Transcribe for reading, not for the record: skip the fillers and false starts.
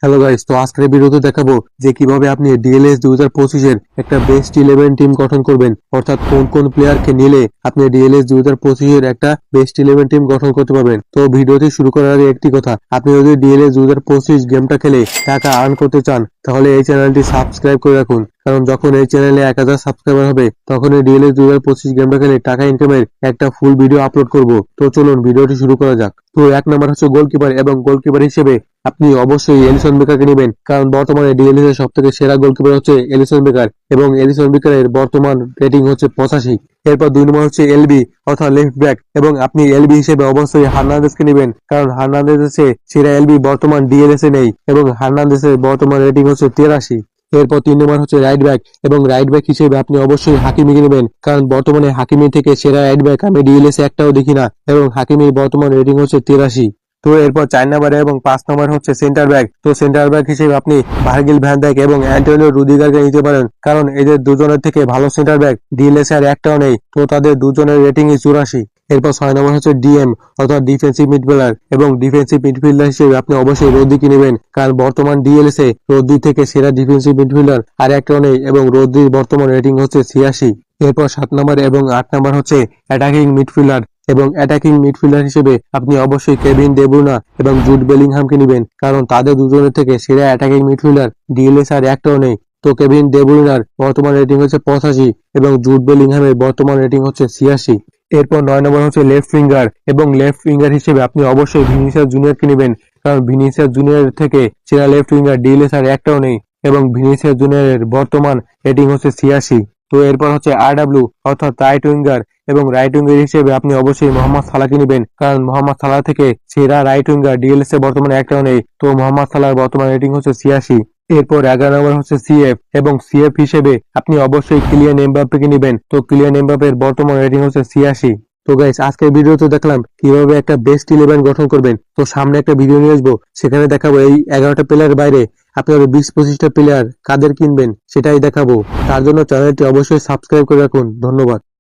Hello guys, তো আজকের ভিডিওতে দেখাবো যে কিভাবে আপনি ডিএলএস 2025 এর একটা বেস্ট 11 টিম গঠন করবেন, অর্থাৎ কোন কোন প্লেয়ারকে নিলে আপনি ডিএলএস 2025 এর একটা বেস্ট 11 টিম গঠন করতে পারবেন। তো ভিডিওটি শুরু করার আগে একটি কথা, আপনি যদি ডিএলএস 2025 গেমটা খেলে টাকা আর্ন করতে চান তাহলে এই চ্যানেলটি সাবস্ক্রাইব করে রাখুন, কারণ যখন এই চ্যানেলে 1000 সাবস্ক্রাইবার হবে তখন এই ডিএলএস 2025 গেমটা খেলে টাকা ইনকামের একটা ফুল ভিডিও আপলোড করব। তো চলুন ভিডিওটি শুরু করা যাক। তো এক নম্বর হচ্ছে গোলকিপার, এবং গোলকিপার হিসেবে আপনি অবশ্যই এলিসন বেকারকে নেবেন, কারণ বর্তমানে ডিএলএস এর সব থেকে সেরা গোলকিপার হচ্ছে এলিসন বেকার, এবং এলিসন বেকারের বর্তমান রেটিং হচ্ছে 85। এরপর 2 নম্বর হচ্ছে এলবি অর্থাৎ লেফট ব্যাক, এবং আপনি এলবি হিসেবে অবশ্যই হার্নান্দেজকে নেবেন, কারণ হার্নান্দেজ হচ্ছে সেরা এলবি বর্তমান ডিএলএস এ নেই, এবং হার্নান্দেজের বর্তমান রেটিং হচ্ছে 83। এরপর 3 নম্বর হচ্ছে রাইট ব্যাক, এবং রাইট ব্যাক হিসেবে আপনি অবশ্যই হাকিমিকে নেবেন, কারণ বর্তমানে হাকিমি থেকে সেরা রাইট ব্যাক আমি ডিএলএস একটাও দেখি না, এবং হাকিমির বর্তমান রেটিং হচ্ছে 83। তো এরপর 4 নম্বরে এবং 5 নম্বর হচ্ছে সেন্টার ব্যাক। তো সেন্টার ব্যাক হিসেবে আপনি ভার্জিল ভ্যান ডাইক এবং অ্যান্টোনিও রুদিগারকে নিতে পারেন, কারণ এদের দুজনের থেকে ভালো সেন্টার ব্যাক ডিএলএস এর একটাও নেই। তো তাদের দুজনের রেটিং 84। এরপর 6 নম্বর হচ্ছে ডিএম অর্থাৎ ডিফেন্সিভ মিডফিল্ডার, এবং ডিফেন্সিভ মিডফিল্ডার হিসেবে আপনি অবশ্যই রদ্রিকে নেবেন, কারণ বর্তমান ডিএলএস এ রদ্রি থেকে সেরা ডিফেন্সিভ মিডফিল্ডার আর একটাও নেই, এবং রদ্রির বর্তমান রেটিং হচ্ছে 86। এরপর 7 নম্বর এবং 8 নম্বর হচ্ছে অ্যাটাকিং মিডফিল্ডার, এবং অ্যাটাকিং মিডফিল্ডার হিসেবে আপনি অবশ্যই কেভিন ডে ব্রুইনা এবং জুড বেলিংহামকে নেবেন, কারণ তাদের দুজনের থেকে সেরা অ্যাটাকিং মিডফিল্ডার ডিএলএস আর একটাও নেই। তো কেভিন ডে ব্রুইনার বর্তমান রেটিং হচ্ছে 85, এবং জুড বেলিংহামের বর্তমান রেটিং হচ্ছে 86। এরপর 9 নম্বর হচ্ছে লেফট উইঙ্গার, এবং লেফট উইঙ্গার হিসেবে আপনি অবশ্যই ভিনিসিয়াস জুনিয়রকে নেবেন, কারণ ভিনিসিয়াস জুনিয়র থেকে সেরা লেফট উইঙ্গার ডিএলএস আর একটাও নেই, এবং ভিনিসিয়াস জুনিয়রের বর্তমান রেটিং হচ্ছে 86। তো এরপর হচ্ছে আরডব্লিউ অর্থাৎ রাইট উইঙ্গার, এবং রাইট উইঙ্গার হিসেবে আপনি অবশ্যই মোহাম্মদ সালাহকে নেবেন, কারণ মোহাম্মদ সালাহ থেকে সেরা রাইট উইঙ্গার ডিএলএস এ বর্তমানে একটাও নেই। তো মোহাম্মদ সালাহর বর্তমান রেটিং হচ্ছে 86। এরপর 11 নম্বর হচ্ছে সিএফ, এবং সিএফ হিসেবে আপনি অবশ্যই কিলিয়ান এমবাপ্পেকে নেবেন। তো কিলিয়ান এমবাপ্পের বর্তমান রেটিং হচ্ছে 86। তো গাইস, আজকের ভিডিওতে দেখলাম কিভাবে একটা বেস্ট 11 গঠন করবেন। তো সামনে একটা ভিডিও নিয়ে আসবো, সেখানে দেখাবো এই 11টা প্লেয়ারের বাইরে আপনি আরো 20-25টা প্লেয়ার কাদের কিনবেন সেটাই দেখাবো। তার জন্য চ্যানেলটি অবশ্যই সাবস্ক্রাইব করে রাখুন। ধন্যবাদ।